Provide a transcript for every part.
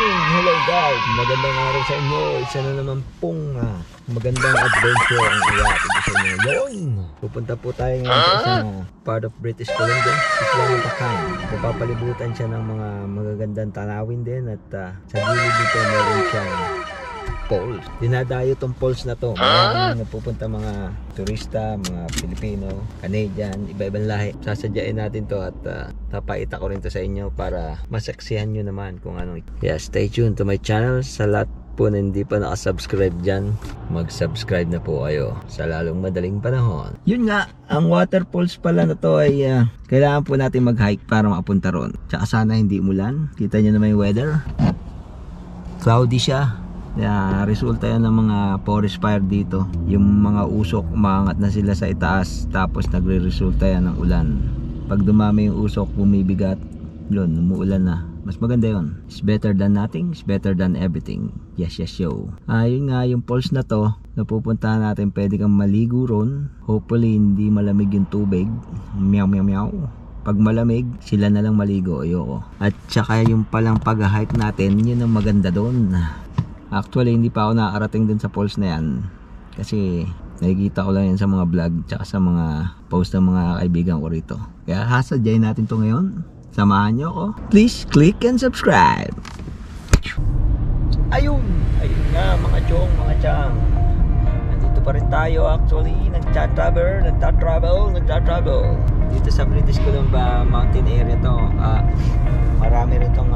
Hello guys! Magandang araw sa inyo. Isa na naman pong magandang adventure ang iatid sa inyo. Yun! Pupunta po tayo ngayon sa isang part of British Columbia. Isla ng Takan. Papapalibutan siya ng mga magagandang tanawin din. At sa gilid dito meron siyang falls. Dinadayo tong falls na to. Maraming napupunta mga turista, mga Pilipino, Canadian, iba-ibang lahi. Sasadyain natin to at tapaita ko rin to sa inyo para masaksihan nyo naman kung ano. Yeah, stay tuned to my channel. Sa lahat po na hindi pa nakasubscribe dyan, mag-subscribe na po kayo sa lalong madaling panahon. Yun nga, ang waterfalls pala na to ay kailangan po natin mag-hike para makapunta ron. Tsaka sana hindi umulan. Kita nyo naman yung weather. Cloudy siya. Resulta yan ng mga forest fire dito. Yung mga usok umangat na sila sa itaas, tapos nagre-resulta yan ng ulan. Pag dumami yung usok, bumibigat, yun, umuulan na. Mas maganda yun. It's better than nothing, it's better than everything. Yes, yes, yo. Yun nga, yung falls na to, napupuntahan natin, pwede kang maligo ron. Hopefully hindi malamig yung tubig. Meow meow meow. Pag malamig, sila na lang maligo, ayoko. At saka yung palang pag-hike natin, yun ang maganda doon. Actually, hindi pa ako nakarating dun sa falls na yan. Kasi nakikita ko lang yan sa mga vlog tsaka sa mga post ng mga kaibigan ko rito. Kaya hasadyain natin to ngayon. Samahan nyo ako. Please click and subscribe. Ayun! Ayun nga mga chong, mga chang. Nandito pa rin tayo actually. Nagtatravel. Dito sa British Columbia mountain area to. Marami rin tong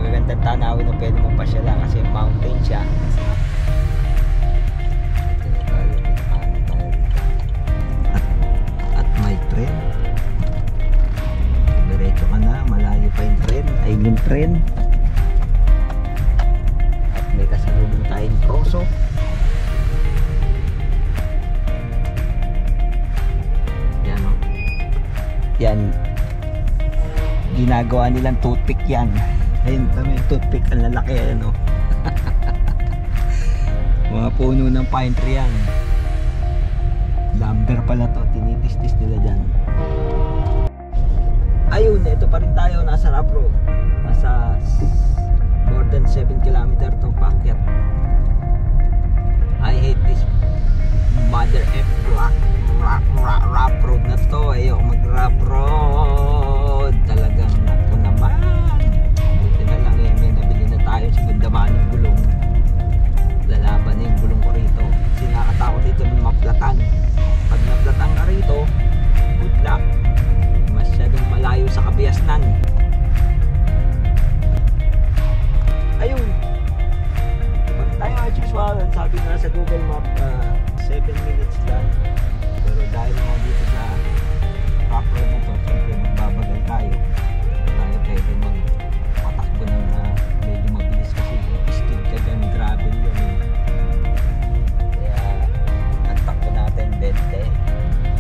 magagandang tanawin na pwede mong pasyalan kasi mountain siya. At may train. Diretso ka na, malayo pa yung train. Ayun yung train. At may kasalubong tayong troso. Yan o. Yan. Ginagawa nilang toothpick yan. Ayun, kami toothpick, ang lalaki yan o. Mga puno ng pine tree yan. Lumber pala to, tinitis-tis nila dyan. Ayun, ito pa rin tayo, nasa rough road. Nasa more than 7 km to paakyat. I hate this mother F rough road na to. Ayoko mag rough road. Talagang naku naman. Tayo sa gandaman ng gulong, lalaban na yung gulong ko rito kasi nakakatakot dito ng maplatan. Pag naplatan ka rito, good luck, masyadong malayo sa kabiasnan. Ayun, pag tayo as usual, sabi nga sa Google Map 7 minutes lang, pero dahil nga dito sa rough road na to, siyempre magbabagal tayo pwede magpatakbo ng medyo mabilis kasi skid ka dyan, gravel yun. Kaya ang takbo natin 20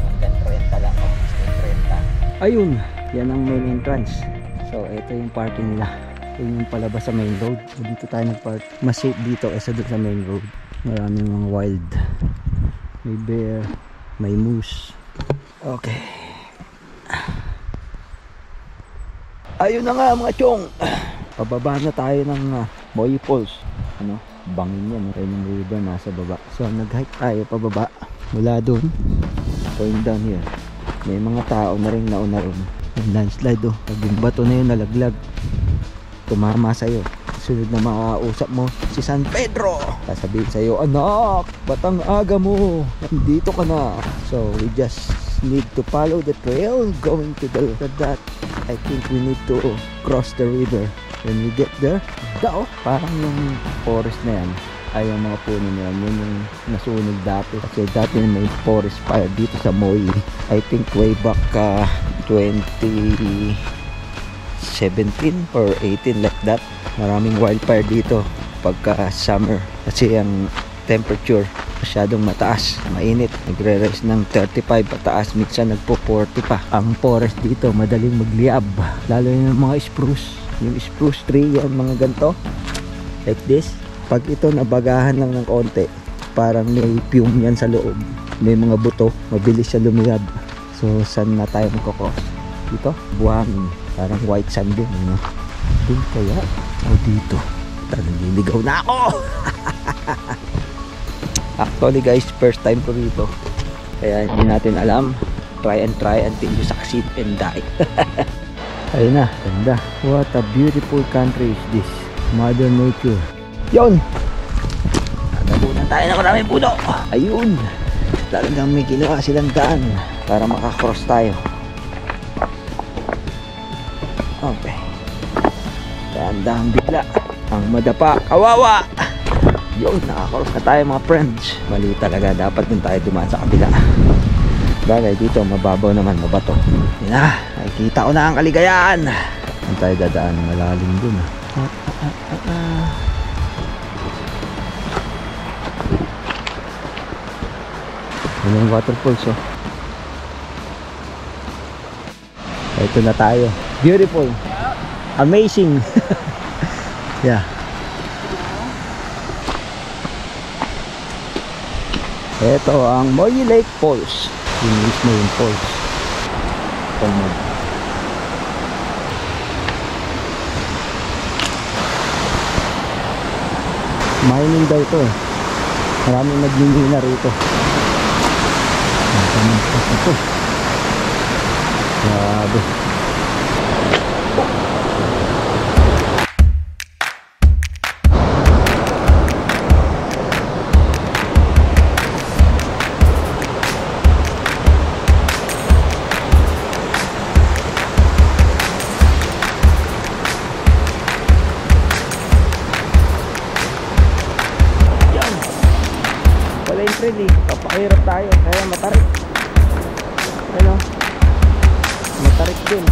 hanggang 30 lang, mabilis ng 30. Ayun, yan ang main entrance. So ito yung parking nila. Yun yung palabas sa main road. So, dito tayo nagpark. Mas safe dito kaysa doon sa main road. Maraming mga wild. May bear, may moose. Okay. Ayun na nga mga chong. Pababa na tayo ng Moy Falls. Ano? Bangin yan. Ayun yung river nasa baba. So nag-hike tayo pababa. Mula doon. Going down here. May mga tao na rin nauna rin. Yung landslide oh. Pag yung bato na yun nalaglag. Tumama sa'yo. Sunod na makausap mo si San Pedro. Sasabihin sa'yo, anak, batang aga mo. Nandito ka na. So we just need to follow the trail going to that. I think we need to cross the river. When we get there, parang yung forest na yan ay yung mga puno na yan, yun yung nasunog dati. Kasi dati may forest fire dito sa Moy. I think way back 2017 or 18 like that. Maraming wildfire dito pagka summer kasi ang temperature masyadong mataas, mainit, nagre-rise ng 35 pataas, minsan nagpo 40 pa. Ang forest dito madaling magliab, lalo yung mga spruce, yung spruce tree yan, mga ganto like this. Pag ito nabagahan lang ng konti, parang may fume yan sa loob, may mga buto, mabilis siya lumiyab. So saan na tayo magkakross? Dito, buhangin, parang white sand din, Doon kaya? O dito? Naliligaw na ako! Actually guys, first time ko rito. Kaya hindi natin alam. Try until you succeed and die. Ayun na, ganda. What a beautiful country is this. Mother Nature. Yun! Natabunan tayo ng maraming puno. Ayun! Talagang may ginawa silang daan para makakross tayo. Okay. Dahan-dahan bigla. Ang madapa, kawawa! Yun, nakakross na tayo mga friends. Mali talaga, dapat din tayo dumaan sa kabila. Bagay dito, mababaw naman, mabato. Yan na, nakikita ko na ang kaligayahan. Ang tayo dadaan, malalim dun. Yan yung waterfalls, oh. Ito na tayo. Beautiful. Amazing. Yeah. Ito ang Moyi Lake Falls. Yung mismo yung falls. Mining daw ito eh. Maraming nagmimina rito. Ito. Grabe. Really, papakirap tayo kaya matarik. Ano? Matarik din.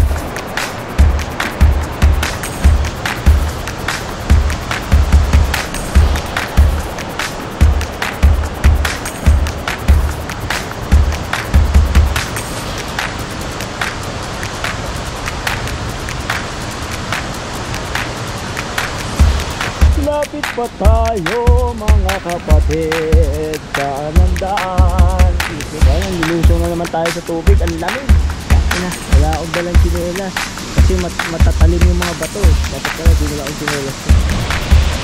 Lapit pa tayo mga kapatid sa Anandaan. Ayan, nilusong na naman tayo sa tubig. Ang lamig. Wala akong dalang sinelas kasi matatalim yung mga bato eh. Dapat kaya di nila akong sinelas.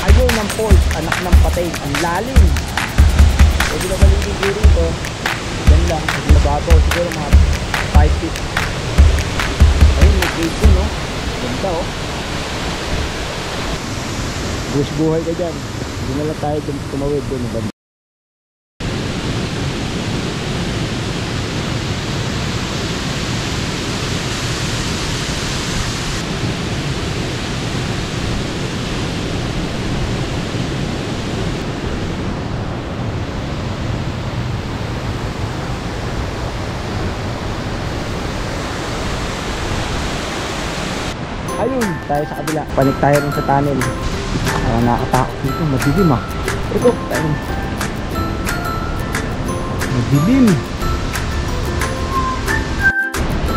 Ayun ang falls, anak ng patay. Ang lalim. Pwede na baligid dito. Yan lang, pwede na babaw. Siguro mga 5 feet. Ayun, may cave ko, no? Ganda oh. Bush buhay ka dyan. Hindi na lang tayo tumawid doon. Ayun, tayo sa kabila. Panik tayo rin sa tunnel. Nakakatakot dito, madilim ah. Ito, ayun. Madilim.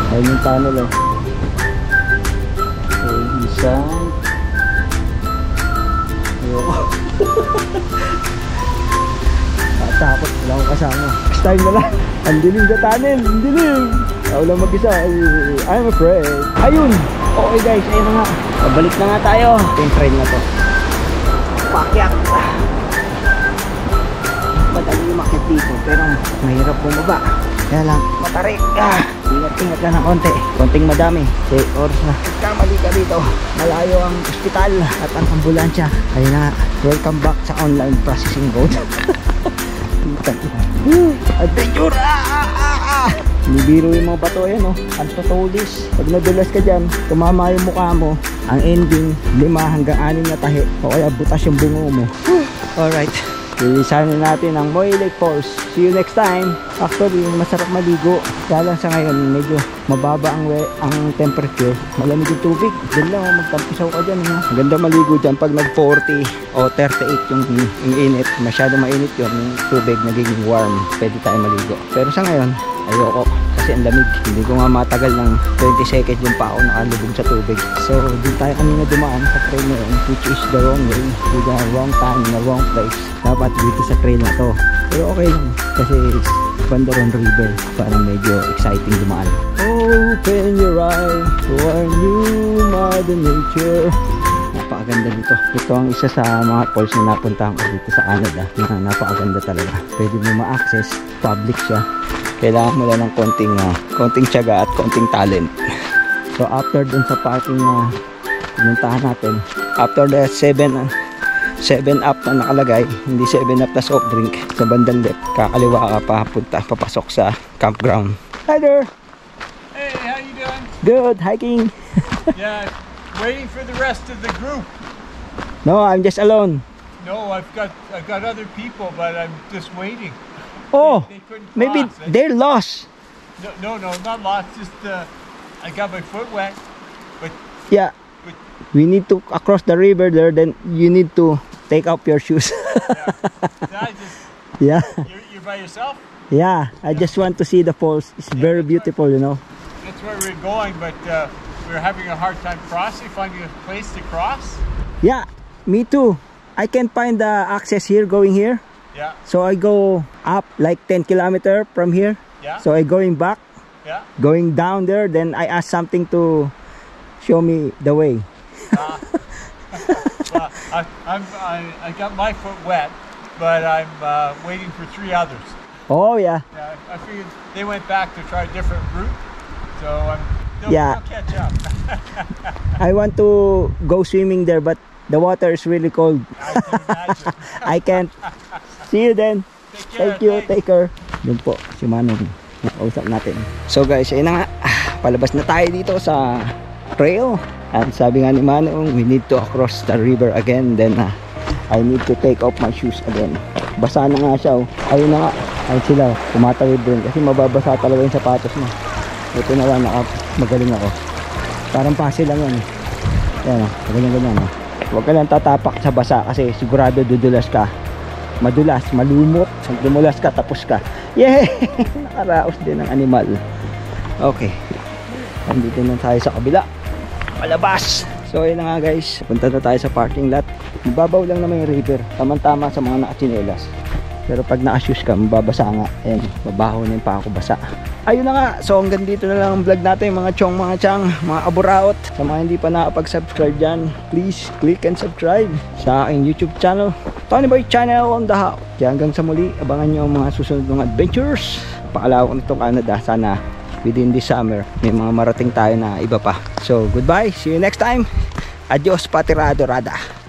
Ayun yung tunnel eh. Ayun, isang. Ayoko. Nakatakot, wala akong kasama. Next time na lang. Ang dilim sa tunnel, ang dilim. Wala mag-isa. I'm afraid. Ayun. Okay guys, ayun na nga. Pabalik na nga tayo. Ito yung train na to. Pakyat. Madali umakit dito pero mahirap bumaba. Kaya lang matarik. Ingat-ingat lang ng konti. Konting madami. Okay, oras na. Kamali ka dito. Malayo ang ospital at ang ambulansya. Ayun na nga. Welcome back sa online processing road. Adventure! Nibiro yung mga bato yan oh. Ang tutulis. Pag nadulas ka dyan, tumama yung mukha mo. Ang ending, 5 hanggang 6 na tahi. O kaya butas yung bungo mo. Alright. Lilisanin natin ang Moyi Lake Falls. See you next time. Actually, masarap maligo. Kaya lang sa ngayon, medyo mababa ang temperature. Malamig yung tubig. Diyan lang, magtampisaw ka dyan. Maganda maligo dyan pag nag 40 o 38 yung init. Masyado mainit yun. Yung tubig nagiging warm. Pwede tayo maligo. Pero sa ngayon, ayoko. Kasi ang lamig. Hindi ko nga matagal ng 20 seconds yung pa ako nakalubog sa tubig. So, din tayo kanina dumaan sa trail na yun, which is the wrong way. With the wrong time, in the wrong place. Dapat dito sa trail na to. Pero okay lang. Kasi Bandaron River. Parang medyo exciting dumaan. Open your eyes for new Mother Nature. Napakaganda dito. Ito ang isa sa mga falls na napuntahan ko dito sa Canada. Napakaganda talaga. Pwede mo ma-access. Public siya. Kailangan mo lang ng konting tiyaga at konting talent. So after dun sa parking na pinuntahan natin, after the 7-up na nakalagay, hindi 7-up na soft drink, sa bandang left, kakaliwa ka papasok sa campground. Hi there! Hey, how you doing? Good, hiking. Yeah, waiting for the rest of the group. No, I'm just alone. No, I've got other people, but I'm just waiting. Oh, They couldn't maybe cross. they're lost. No, not lost. Just I got my foot wet. But Yeah, we need to across the river there. Then you need to take off your shoes. yeah, Yeah, you're by yourself. yeah. I just want to see the falls. It's very beautiful, you know. That's where we're going, but we're having a hard time crossing. Finding a place to cross. Yeah, me too. I can find the access here, going here. Yeah, So I go up like 10 kilometers from here. yeah, So I going back, yeah. going down there. Then I ask something to show me the way. Well, I got my foot wet, but I'm waiting for 3 others. Oh yeah, Yeah, I figured they went back to try a different route, so they'll catch up. I want to go swimming there, but the water is really cold. I can imagine. I can't. See you then. Take care. Thank you. thanks. Take care. Yun po, si Manong. Nakausap natin. So guys, ayun na nga. Palabas na tayo dito sa trail. At sabi nga ni Manong, we need to cross the river again. Then I need to take off my shoes again. Basa na nga siya. Oh. Ayun na nga. Ayun sila. Tumatawid din. Kasi mababasa talaga yung sapatos mo. Ito na lang. Magaling ako. Parang pasil lang yan. Yan. Ganyan-ganyan. Huwag ka lang tatapak sa basa kasi sigurado dudulas ka. Madulas, malumot. Dumulas ka, tapos ka. Yay! Nakaraos din ang animal. Okay. Andito na tayo sa kabila. Palabas! So ayun na nga guys. Punta na tayo sa parking lot. Mababaw lang naman yung river. Tamang-tama sa mga nakatsinelas. Pero pag naka-shoes ka, mababasa nga. Ayan, babaho na yung pa ako basa. Ayun na nga. So hanggang dito na lang ang vlog natin. Mga chong, mga chang, mga aburaot. Sa mga hindi pa nakapag-subscribe dyan, please click and subscribe sa aking YouTube channel. Tony Boy Channel on the house. Kaya hanggang sa muli, abangan nyo ang mga susunod ng adventures. Paalaw ko nitong Canada. Sana within this summer, may mga marating tayo na iba pa. So goodbye. See you next time. Adios, patirado rada.